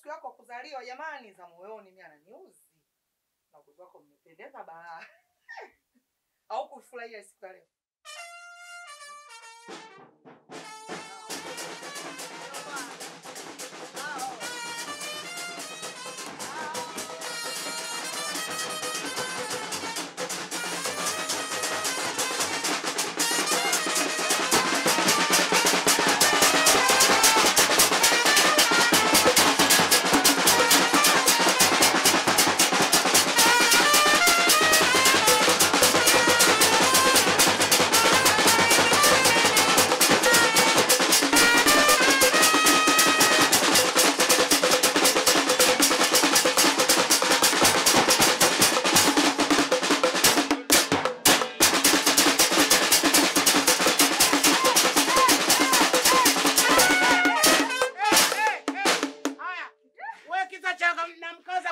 siku yako kuzaliwa jamani za moyoni mimi ananiuzi. Na kuzi wako mmependeza balaa. Au kufurahia siku leo.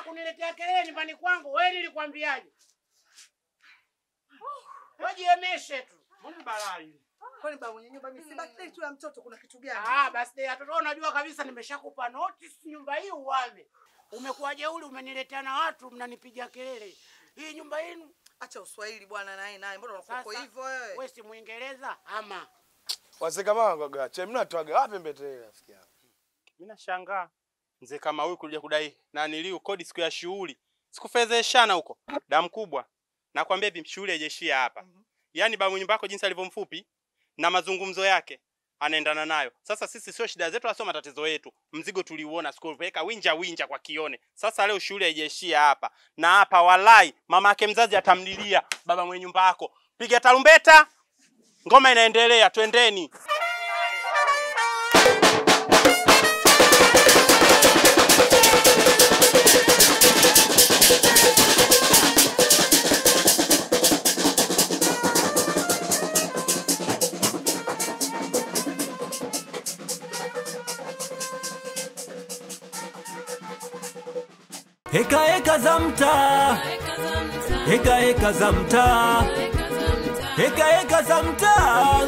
Kuniletea kelele nyumbani kwangu, wewe nilikwambiaje? Wajiemeshe tu. Mbona balaa hili? Kwani baba mwenye nyumba mimi si birthday tu ya mtoto kuna kitu gani? Birthday ya mtoto unajua kabisa nimeshakupa notice nyumba hii uame. Umekuwa jeuri umeniletea na watu mnanipigia kelele. Hii nyumba yenu acha uswahili bwana naye. Mbona unakuwa hivyo wewe? Wewe si Muingereza ama? Wazee kama wangu gacha, mnatoaga wapi mbetele rafiki yangu? Mimi nashangaa. Mzee kama huyu kuja kudai na niliu kodi siku ya shughuli. Sikufezeshana huko. Damu kubwa. Nakwambia hivi shughuli haijeshia hapa. Yaani babu nyumba yako jinsi alivyomfupi na mazungumzo yake anaendana nayo. Sasa sisi sio shida zetu, sio matatizo yetu. Mzigo tuliuona sikupeleka winja kwa kione. Sasa leo shughuli haijeshia hapa. Na hapa walai mama yake mzazi atamlilia baba mwenye nyumba yako. Piga tarumbeta. Ngoma inaendelea, twendeni. Heka heka za mtaa, heka heka za mtaa, heka heka za mtaa,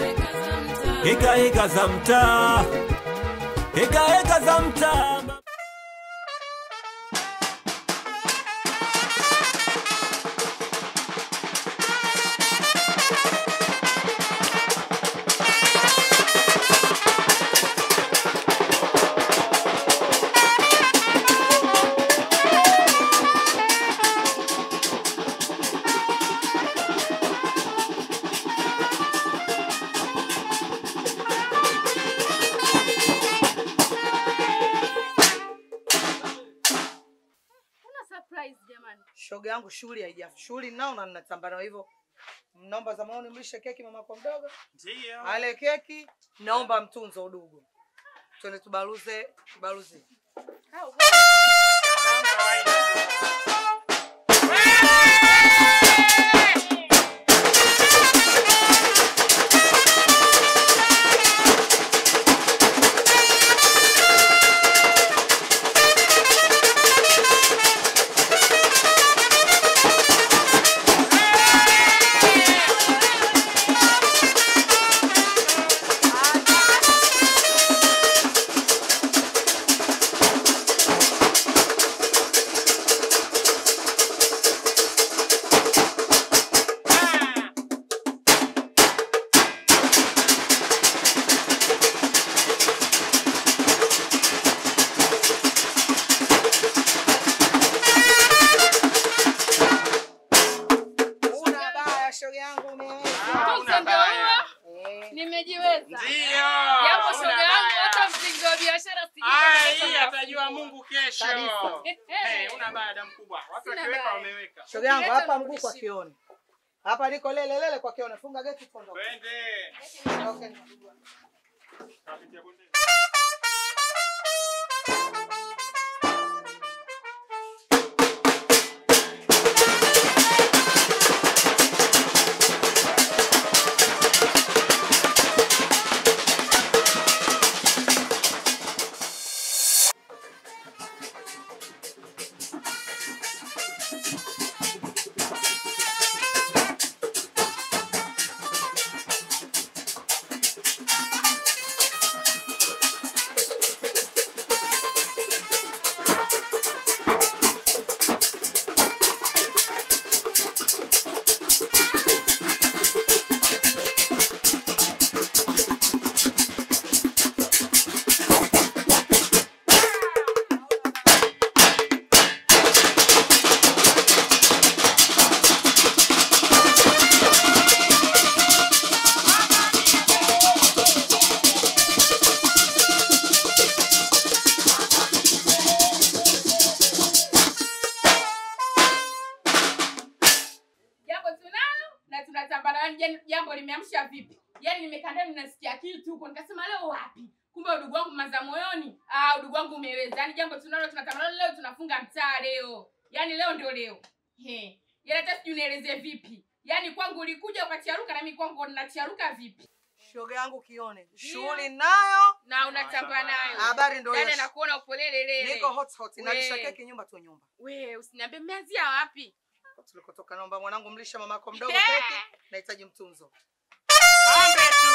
heka heka za mtaa, heka heka za mtaa. Shoga yangu shughuli haijafu. Shughuli nao na ninatambana hivyo. Naomba zamani mlishe keki mama kwa mdogo. Ndio. Ale keki, naomba mtunzo udugu. Twende tubaruze. Nimejiweza. Ndio. Yapo shoga yangu hata msingi wa biashara sijui. Hii atajua Mungu kesho. Una baada mkubwa. Watu wakiweka wameweka. Shoga yangu hapa mguu kwa kione. Hapa niko lele kwa kione. Funga geti tuondoke. Twende. Okay. Kapitia bonde. nimekaa ndani nasikia kitu huko nikasema leo wapi? Kumbe udugu wangu maza moyoni. Udugu wangu umeweza. Yaani jambo tunalo tunatamani leo tunafunga mtaa leo. Yaani leo ndio leo. Yaani hata sijui nieleze vipi. Yaani kwangu ulikuja ukatiaruka na mimi kwangu ninatiaruka vipi? Shoga yangu Kione. Shughuli nayo na unatamba nayo. Habari ndio hiyo. Dada nakuona upolele lele. Niko hot. Nalisha keki nyumba tu nyumba. Wewe usiniambie mmeanzia wapi? Tulikotoka naomba mwanangu mlisha mamako mdogo keki. Nahitaji mtunzo. Ambe tu.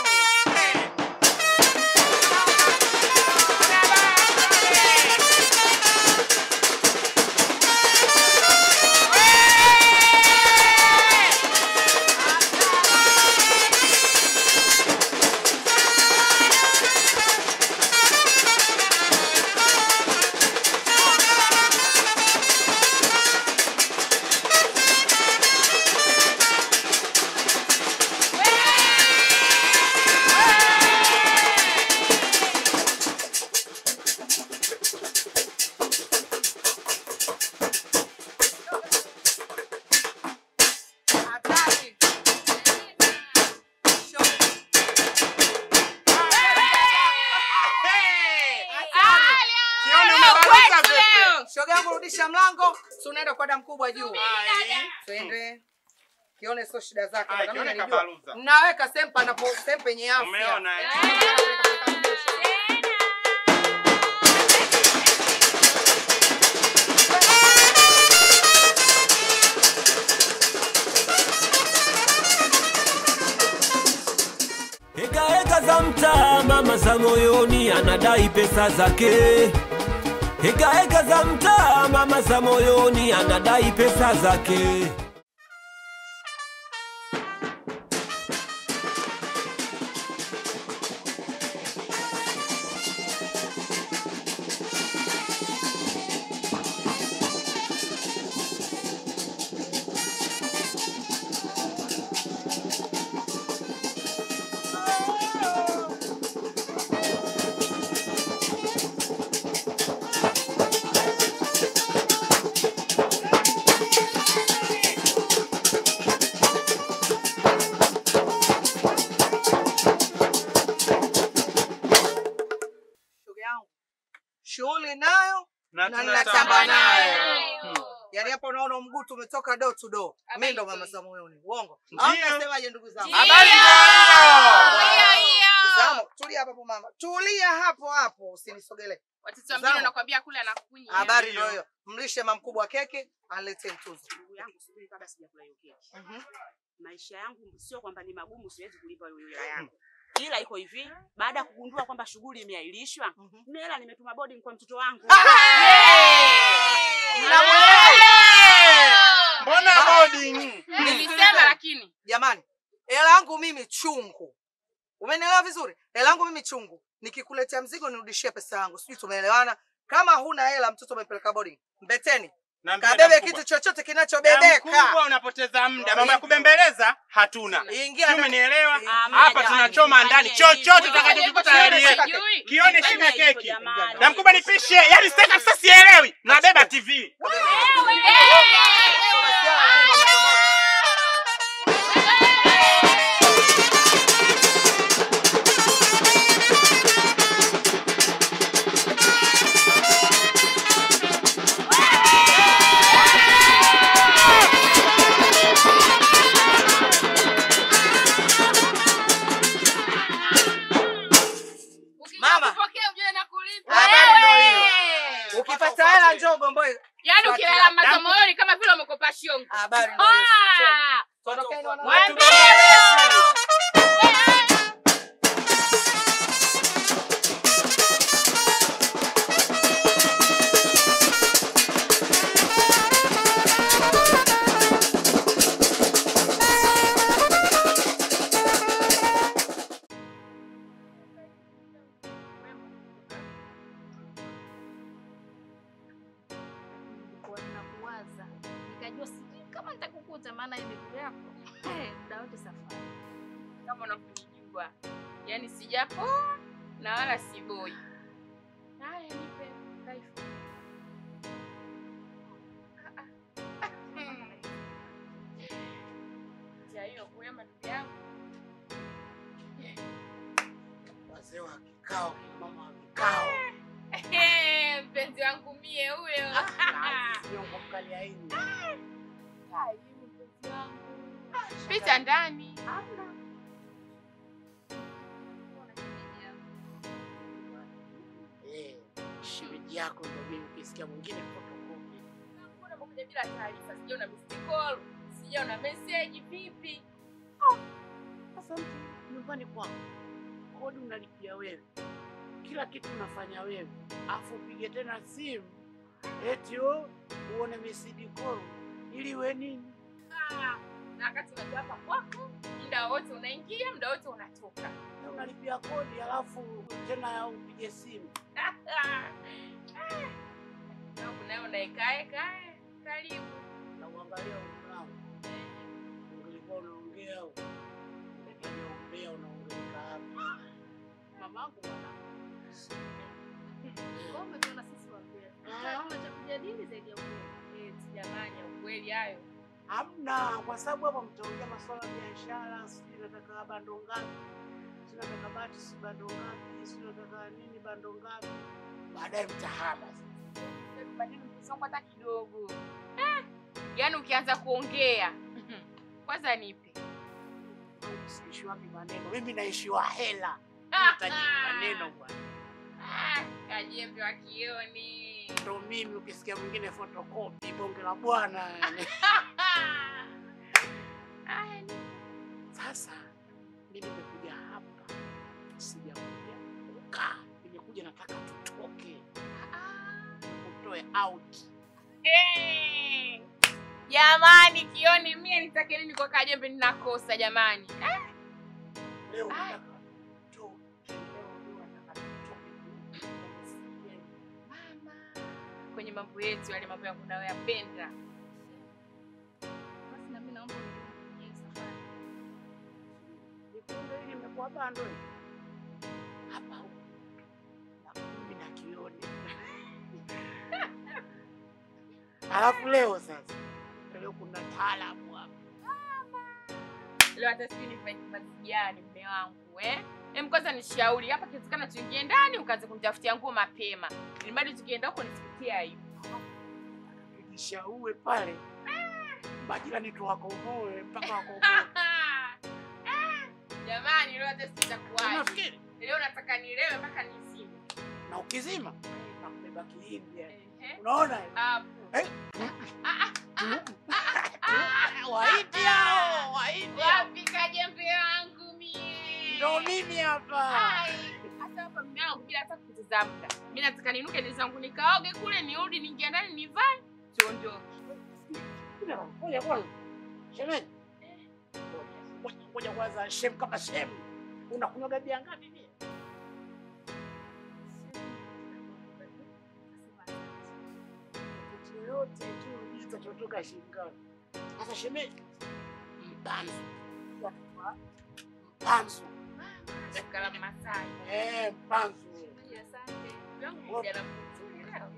Shoga yangu rudisha mlango, tunaenda kwa dada mkubwa juu. Twende. Kione sio shida zake, Kione kabaluza. Mnaweka sempa na sempa yenye afya. Umeona Heka za mtaa, mama za moyoni anadai pesa zake. Heka za mtaa, mama za moyoni anadai pesa zake. Shughuli nayo na tunatamba nayo. Yaani hapo unaona mguu tumetoka door to door. Mimi ndo mama za moyoni. Uongo. Au nasemaje ndugu zangu? Habari hiyo. Zamo, tulia hapo mama. Tulia hapo hapo, usinisogelee. Watoto wa mjini nakwambia kule anakunywa. Habari ndio hiyo. Mlishe mama mkubwa keki, alete mtuzo. Ndugu yangu subiri kabla sijakula hiyo keki. Maisha yangu sio kwamba ni magumu, siwezi kulipa hiyo hela yangu. Ila iko hivi, baada ya kugundua kwamba shughuli imeahirishwa, hela nimetuma boarding kwa mtoto wangu. Mbona boarding? Nilisema lakini jamani, hela yangu mimi chungu. Umenielewa vizuri? Hela yangu mimi chungu. Nikikuletea mzigo nirudishie pesa yangu. Sijui tumeelewana? Kama huna hela mtoto umepeleka boarding, mbeteni. Kabebe kitu chochote kinachobebeka. Mkubwa unapoteza muda. Mama ya kubembeleza hatuna. Ingia. Umenielewa? Hapa tunachoma ndani. Chochote utakachokikuta hali yetu. Kione shika keki. Na mkubwa nipishe. Yaani sitaki sasa sielewi. Nabeba TV. Ukipata hela njoo Gomboyo. Yaani ukilala mazo moyoni kama vile umekopa shiongo. Habari ndio hiyo. Tondokeni wanangu. Nikajua sijui kama nitakukuta maana hii miguu yako muda wote safari. Kama unakunijua. Yaani sijapoa na wala siboi. Haya nipe life. Ya hiyo kwema ndugu yangu. kikao kina mama wa kikao. Mpenzi wangu mie huyo. Nyongo mkali aini. Karibu mpenzi wangu. Pita ndani. Shemeji yako ndio mimi ukisikia mwingine photocopy. Mbona umekuja bila taarifa? Sijaona missed call, sijaona message vipi? Sasa mtu nyumbani kwako, kodi unalipia wewe, kila kitu unafanya wewe, afu upige tena simu eti uone message call ili we nini? Na wakati unajua hapa kwako, muda wote unaingia, muda wote unatoka. Na unalipia kodi alafu tena upige simu. Naona unaikae karibu. Na uangalia mlango. Ungelikuwa unaongea au ungeongea unaongeleka hapa. Mamangu bwana. Kumbe tuna sisi wapea. Tunaona cha kujadili zaidi ya ukweli. Jamani, ukweli hayo. Hamna, kwa sababu hapa mtaongea masuala ya biashara, sijui nataka bando ngapi, sijui nataka bati si bando ngapi, sijui nataka nini bando ngapi. Baadaye mtahama sasa. Maneno msongo hata kidogo. Yaani ukianza kuongea. Kwanza nipe. Siishi wapi maneno? Mimi naishiwa hela. Nitaji maneno bwana. Kajembe wa kioni. Ndio mimi ukisikia mwingine photocopy bonge la bwana. Sasa mimi nimekuja hapa. Sijakuja kukaa. Nimekuja nataka tutoke. Tutoe out. Jamani, kioni mimi nitake nini kwa Kajembe ninakosa jamani? Leo nataka kwenye mambo yetu yale mambo yangu nayo yapenda. Basi na mimi naomba unionyeshe safari. Nikunde ili nimekuwa bando hapa huko. Na mimi na kioni. Alafu leo sasa. Leo kuna taalamu hapa. Leo hata sijui nifanye kazi gani mume wangu kwanza nishauri hapa kiwezekana tuingie ndani ukaanze kunitafutia nguo mapema. Ili bado tukienda huko nisipitie aibu. Nishaue pale. Majirani tu wako umoe mpaka wako umoe. Jamani leo hata sitakuaje. Unafikiri? Leo nataka nilewe mpaka nizime. Na ukizima nakubeba kiindi. Unaona? Hapo. Waiti hao, waiti. Wapi Kajembe wangu mie? Ndio mimi hapa. Hata hapa mume wangu bila hata kupoteza muda. Mimi nataka ninuke nizangu nikaoge kule nirudi niingie ndani nivae tuondoke. Ngoja kwanza. Shemeji. Ngoja kwanza shem kama shem. Unakunywa bia ngapi mie? Yote tu itachotoka shingani. Sasa shemeji. Mpanzu. Mpanzu. Kala Masai. Mpanzu. Asante. Yangu jana mzuri leo.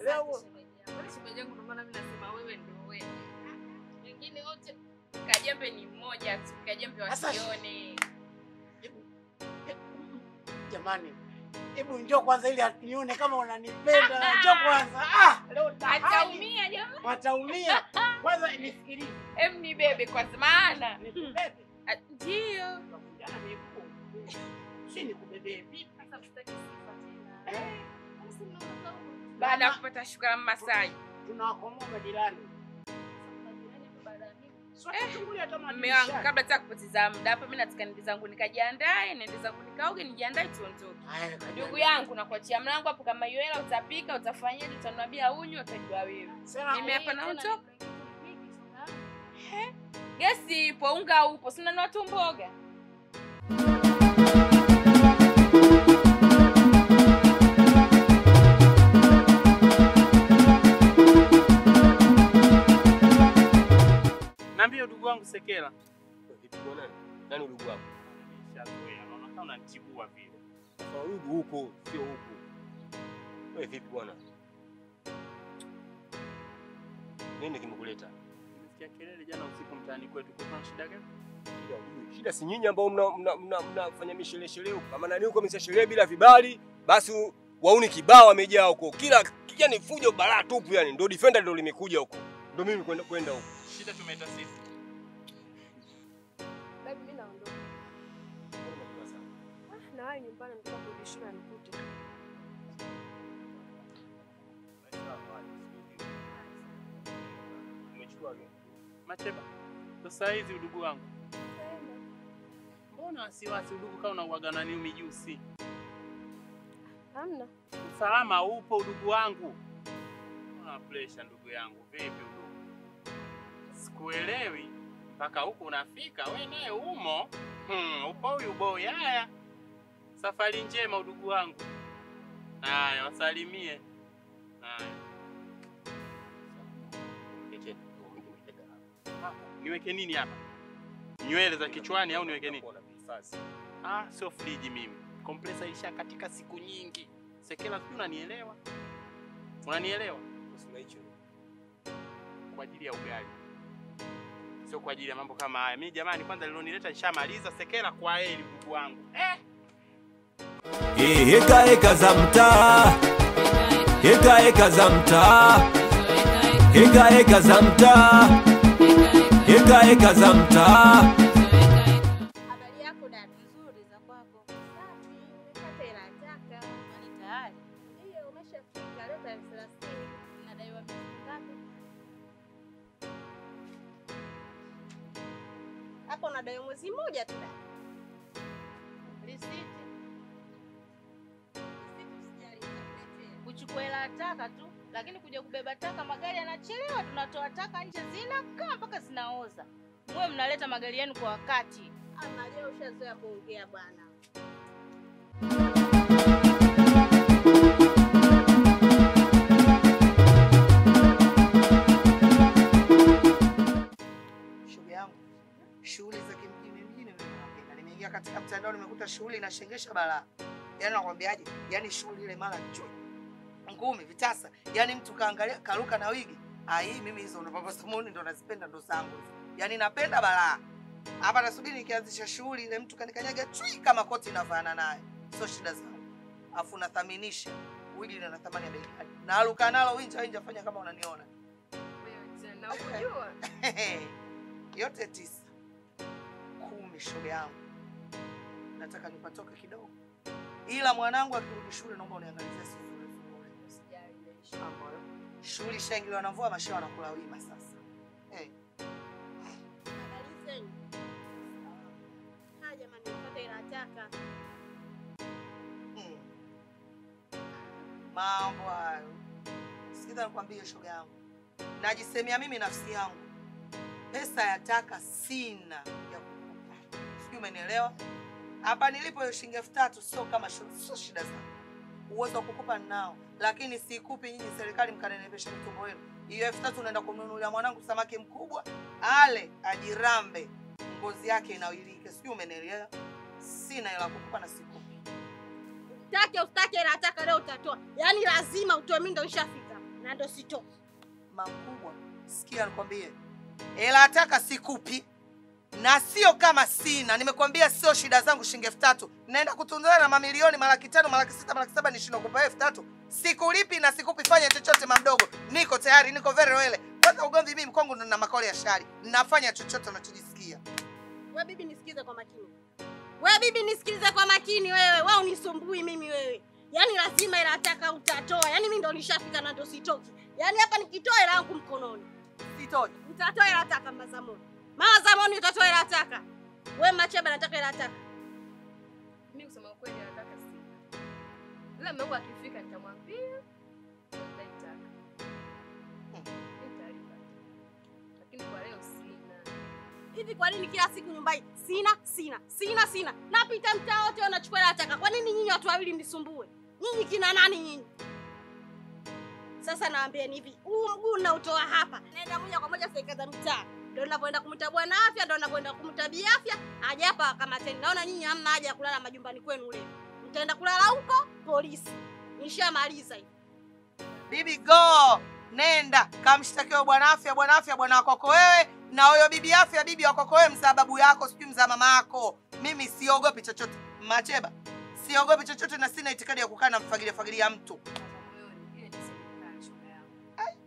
Leo Wale shemeji yangu ndio maana mimi nasema wewe ndio wewe. Wengine wote Kajembe ni mmoja tu, Kajembe wa kione. Jamani, hebu njoo kwanza ili anione kama unanipenda. Njoo kwanza. Leo ataumia jamani. Wataumia. Kwanza nisikilize. Nibebe kwa maana. Nikubebe. Ndio. Jana nimekuwa. Si nikubebe vipi? Sasa tutaki sifa tena. Baada ya kupata shukrani Masai. Tunawakomoa majirani. Mume wangu kabla hata kupoteza muda hapa mimi nataka niende zangu nikajiandae, niende zangu nikaoge, nijiandae tuondoke. Ndugu yangu nakuachia mlango hapo kama hiyo hela utapika, utafanyaje, utanambia unywe utajua wewe. Mimi hapa naondoka. Gesi ipo, unga upo, si unanunua tu mboga. Niambie ndugu wangu Sekela. Vipi bwana? Nani ndugu wako? Nishazoea, naona kama unanitibua vile. Kwa ndugu huko, sio huko. Wewe vipi bwana? Nini kimekuleta? Nimesikia kelele jana usiku mtaani kwetu, kuna shida gani? shida ujue. Shida si nyinyi ambao mnafanya misherehe huko. Kama nani huko msisherehe bila vibali, basi wauni kibao wamejaa huko. Kila yani fujo balaa tupu yani. Ndio defender ndio limekuja huko. Ndio mimi kwenda huko. Shida tumeita sisi. Baby mimi naondoka. Na wewe nyumbani nataka kurudishia na nikute. Macheba. Sasa hizi udugu wangu. Mbona wasiwasi udugu kama unauaga na niumi juzi? Hamna. Salama upo udugu wangu. Una pressure ndugu yangu. Vipi udugu? Sikuelewi mpaka huku unafika. Wewe naye umo. Upo huyu boy. Haya. Safari njema udugu wangu. Haya, wasalimie. Haya. Niweke nini hapa? Nywele za kichwani au niweke nini? Sio friji mimi. Compressor ilisha katika siku nyingi. Sekela sio, unanielewa? Unanielewa? Kwa ajili ya ugali. Sio kwa ajili ya mambo kama haya. Mimi jamani kwanza lilonileta nishamaliza. Sekela kwa heri ndugu wangu. Heka za mtaa. Heka za mtaa. Heka za mtaa. Heka za mtaa. Habari yako dada? Nzuri, za kwako? Safi, nimepata hela nataka. Ni tayari? Ndio, umeshafika. Leo tarehe 30. Nadaiwa miezi ngapi? Hapo unadaiwa mwezi mmoja tu dada. Risiti. Kuchukua hela taka tu, lakini kuja kubeba taka magari yanachelewa, tunatoa taka nje zinakaa mpaka zinaoza. Mwe mnaleta magari yenu kwa wakati. Najua ushazoea kuongea bwana. Shughuli yangu. Shughuli za kimjini mimi napenda. Nimeingia katika mtandao nimekuta shughuli inashengesha balaa. Yaani nakwambiaje? Yaani shughuli ile mara ngumi vitasa. Yaani mtu kaangalia karuka na wigi. Mimi hizo ndo papa Simoni ndo nazipenda ndo zangu. Yaani napenda balaa. Hapa nasubiri nikianzisha shughuli ile mtu kanikanyaga chui kama koti inafanana naye. Sio shida zangu. Afu nathaminisha. Wigi lina thamani ya bei gani? Na aluka nalo winja fanya kama unaniona. Wewe tena unajua? Yote 9. 10 shoga yangu. Nataka nipatoke kidogo. Ila mwanangu akirudi shule naomba uniangalizie sisi. Shughuli shaingiliwa na mvua, mashao anakula wima sasa. Angalizeni. Jamani, nipate hela taka. Mambo hayo. Sikiza nikwambie shoga yangu. Najisemea mimi nafsi yangu. Pesa ya taka sina ya kukupa. Sijui umenielewa? Hapa nilipo hiyo shilingi 3000 sio kama sio shida zangu. Uwezo wa kukupa nao, lakini sikupi nyinyi serikali mkanenepesha mtumbo wenu. Hiyo 3000 unaenda kumnunulia mwanangu samaki mkubwa, ale ajirambe, ngozi yake inawilike. Sijui umenielewa? Sina hela kukupa na sikupi. Usitake hela nataka leo utatoa. Yaani lazima utoe, mimi ndo nishafika na ndo sitoki. Makubwa, sikia nikwambie. Hela nataka sikupi. Na sio kama sina, nimekwambia sio shida zangu shilingi 3000. Naenda kutunzana na mamilioni mara 5, mara 6, mara 7 nishindo kupa 3000. Sikulipi na sikupi fanya chochote mamdogo. Niko tayari, niko very well. Kwanza ugomvi mimi mkongo na makole ya shari. Nafanya chochote unachojisikia. Wewe bibi nisikize kwa makini. Wewe unisumbui mimi wewe. Yaani lazima ila ataka utatoa. Yaani mimi ndo nishafika na ndo sitoki. Yaani hapa nikitoa hela yangu mkononi. Sitoki. Utatoa hela ataka mazamoni. Mama Zamoni utatoa hela taka. Wewe Macheba nataka hela taka. Mimi kusema kweli nataka sina. Ila mwanangu akifika nitamwambia nitaitaka. Nitalipa. Lakini kwa leo sina. Hivi kwa nini kila siku nyumbani sina? Napita mtaa wote wanachukua hela taka. Kwa nini nyinyi watu wawili mnisumbue? Nyinyi kina nani nyinyi? Sasa naambieni hivi, huu mguu nautoa hapa. Naenda moja kwa moja serikali za mtaa. Ndio ninapoenda kumta bwana afya, ndio ninapoenda kumta bi afya, aje hapa kama tena. Naona nyinyi hamna haja ya kulala majumbani kwenu leo. Mtaenda kulala huko polisi. Nishamaliza hivi. Bibi go. Nenda kamshtakiwe bwana afya bwana wako wewe, Na huyo bibi afya, bibi wako wewe, mzaa babu yako, sijui mzaa mama yako. Mimi siogopi chochote. Macheba, siogopi chochote na sina itikadi ya kukaa na mfagilia mtu.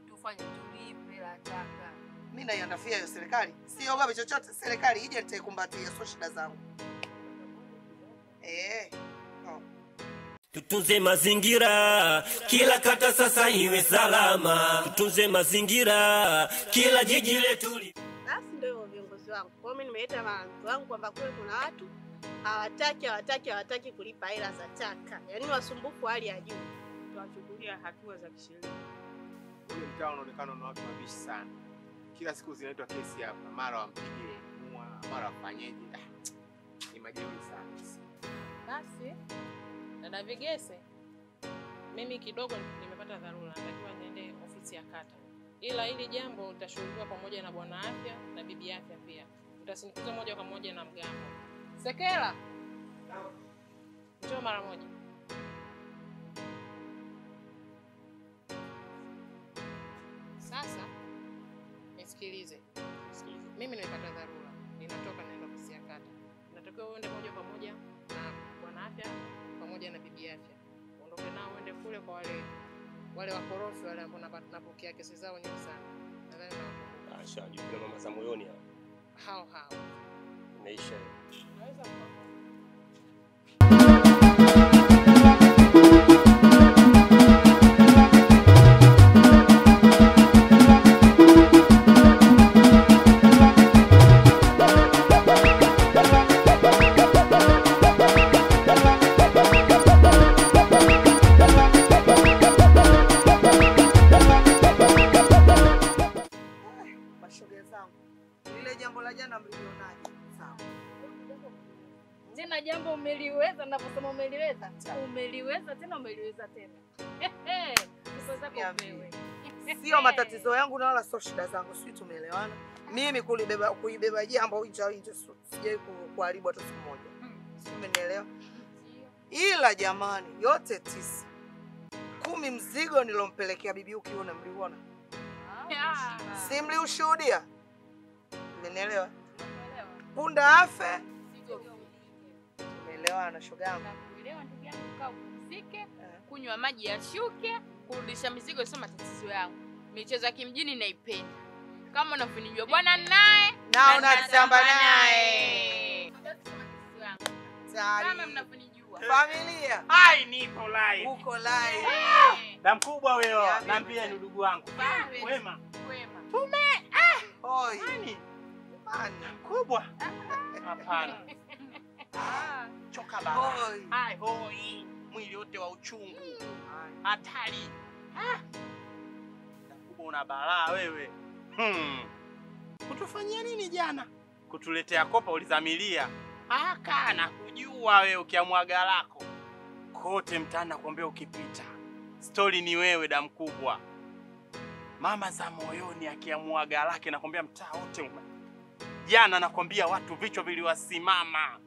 Tufanye tulipe la taka. Mimi naiandafia hiyo serikali. Siogopi chochote, serikali ije nitaikumbatia, sio shida zangu. Tutunze mazingira, kila kata sasa iwe salama. Tutunze mazingira, kila jiji letu. Basi ndio viongozi wangu. Kwa mimi nimeita maanzo wangu kwamba kule kuna watu hawataki kulipa hela za taka. Yaani wasumbufu hali ya juu. Tuwachukulia hatua za kisheria. Ule mtaa unaonekana na watu wabishi sana. Kila siku zinaitwa kesi hapa, mara wampige mua, mara wafanyeje. Ni majeuri sana. Basi dada Vigese, mimi kidogo nimepata dharura, natakiwa niende ofisi ya kata. Ila hili jambo litashughulikiwa pamoja na bwana afya na bibi afya pia. Utasindikiza moja kwa moja na mgambo. Sekela, njoo mara moja. Sasa nisikilize. Mimi nimepata dharura, ninatoka naenda ofisi ya kata. Natakiwa uende moja kwa moja na bwana afya pamoja na bibi afya. Uondoke nao uende kule kwa wale wakorofi wale ambao napokea kesi zao nyingi sana. Nadhani nawakumbuka. Shajua kuna mama za moyoni hao. Naisha. Naweza kufahamu. Tena jambo umeliweza, ninaposema umeliweza. Umeliweza tena umeliweza tena. Sifa zako wewe. Sio matatizo yangu na wala sio shida zangu. Sisi tumeelewana. Mimi kuibeba jambo hicho sijai kuharibu hata siku moja. Sio, umenielewa? Ila jamani, yote 9. 10 mzigo nilompelekea bibi ukiona mliuona. Si mliushuhudia? Umenielewa? Punda afe. Umeelewana shoga yangu? Nakuelewa ndugu yangu, kaa upumzike, kunywa maji yashuke, kurudisha mizigo sio matatizo yangu. Michezo ya kimjini naipenda. Kama unavyonijua bwana naye na unatamba naye. Kama mnavyonijua. Familia. Hai nipo live. Uko live. Na mkubwa wewe, naambia ni ndugu wangu. Wema. Tume. Oi. Nani? Nani? Mkubwa. Hapana. Choka baba. Hai hoi. Mwili wote wa uchungu. Hatari. Mkubwa una balaa wewe. Kutufanyia nini jana? Kutuletea kopa ulizamilia. Kana kujua wewe ukiamwaga lako. Kote mtaani nakwambia ukipita. Story ni wewe da mkubwa. Mama za moyoni akiamwaga lake nakwambia mtaa wote. Jana nakwambia watu vichwa viliwasimama.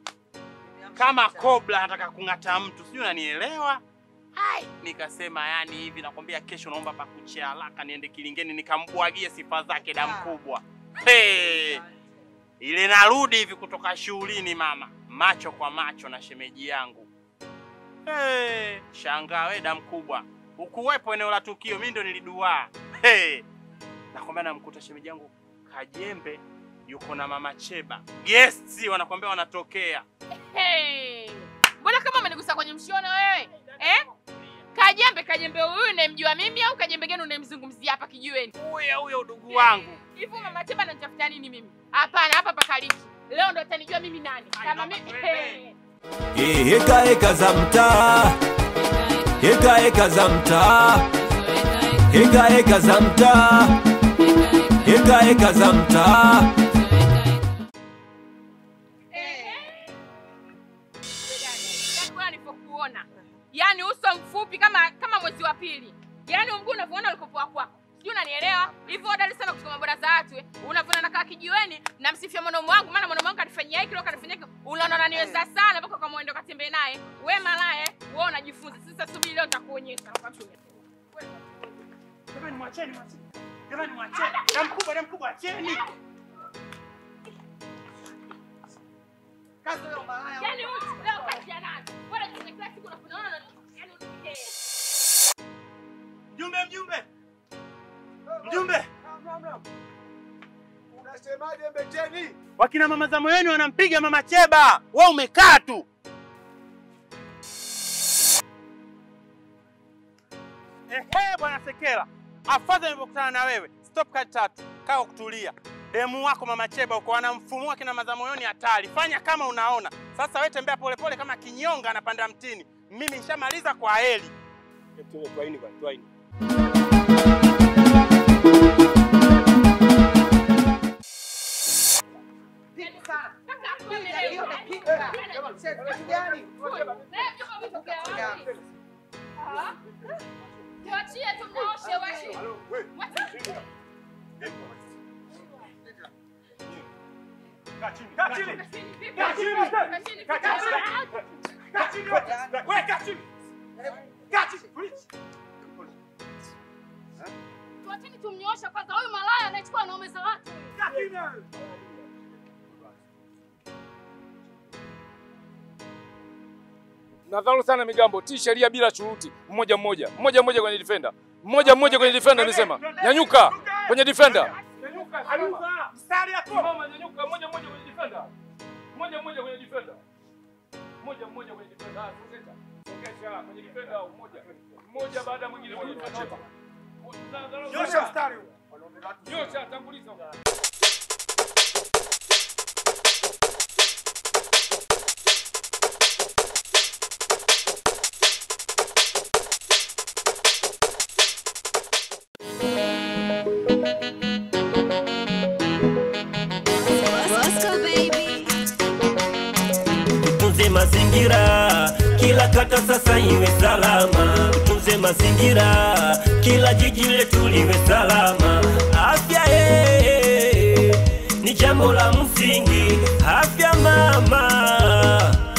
Kama kobra anataka kung'ata mtu, sijui unanielewa? Hai, nikasema yani hivi nakwambia kesho naomba pakuchia haraka niende Kilingeni nikambwagie sifa zake da mkubwa. Ile narudi hivi kutoka shughulini mama, macho kwa macho na shemeji yangu. Shangaa wewe da mkubwa. Ukuwepo eneo la tukio, mimi ndo niliduaa. Nakwambia namkuta shemeji yangu Kajembe yuko na mama Cheba. Guests wanakwambia wanatokea. Mbona kama umenigusa kwenye mshono wewe? Kajembe huyu unamjua mimi au Kajembe gani unamzungumzia hapa kijiweni? Huyo udugu wangu. Hivi mama Cheba ananitafuta nini mimi? Hapana, hapa pakaliki. Leo ndo utanijua mimi nani. Kama mimi Heka za mtaa. Heka za mtaa. Heka za mtaa. Heka za mtaa. Yaani uso mfupi kama mwezi wa pili. Yaani mguu unavyoona ulikopoa kwako. Sijui unanielewa? Hivyo dali sana kuchukua bora za watu Unavyoona nakaa kijiweni na msifia mwanaume wangu maana mwanaume wangu kanifanyia hiki leo kanifanyia hiki. Unaona unaniweza sana mpaka kama muende ukatembee naye. Wewe malaya, wewe unajifunza. Sasa subiri leo nitakuonyesha kwa mtu. Jamani mwacheni. Na mkubwa acheni. Kazi leo malaya. Yaani leo kazi ya nani? Bora kila siku unafunaona yaani utike. Mjumbe. Unasemaje Mbeteni? Wakina mama za moyoni wanampiga mama Cheba. Wewe umekaa tu. Bwana Sekela. Afadhali nilipokutana na wewe. Stop card 3. Kaa kutulia. Demu wako mama Cheba uko anamfumua kina mama za moyoni hatari. Fanya kama unaona. Sasa wewe tembea polepole kama kinyonga anapanda mtini. Mimi nishamaliza kwa heli. Twaini bwana, twaini. Tuachie tumnaoshe washi. Tuacheni tumnyooshe kwanza huyu malaya anachukua wanaume za watu. Nadharu sana Migambo, tii sheria bila shuruti. Mmoja mmoja kwenye defender. Mmoja kwenye defender nimesema. Nyanyuka kwenye defender. Nyanyuka, Alufa. Mstari hapo. Mama nyanyuka, mmoja kwenye defender. Mmoja kwenye defender. Mmoja kwenye defender. Sogeza kwenye defender mmoja. Mmoja baada mwingine kwenye defender. Nyosha mstari. Nyosha tanguliza. Tutunze mazingira, kila kata sasa iwe salama. Tutunze mazingira, kila jiji letu liwe salama. Afya ni jambo la msingi, afya mama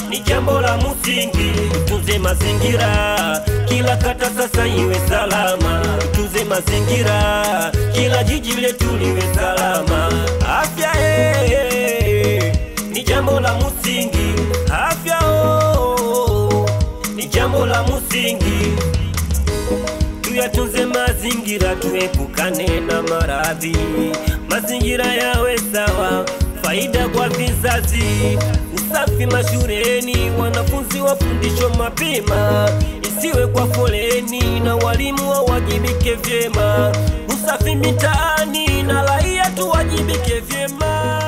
ni jambo la msingi. Tutunze mazingira, kila kata sasa iwe salama. Tutunze mazingira, kila jiji letu liwe salama. Afya ni jambo la msingi, afya ni jambo la msingi. Tuyatunze mazingira, tuepukane na maradhi. Mazingira yawe sawa, faida kwa vizazi. Usafi mashuleni, wanafunzi wafundishwe mapema. Isiwe kwa foleni na walimu wawajibike vyema. Usafi mitaani na raia tuwajibike vyema.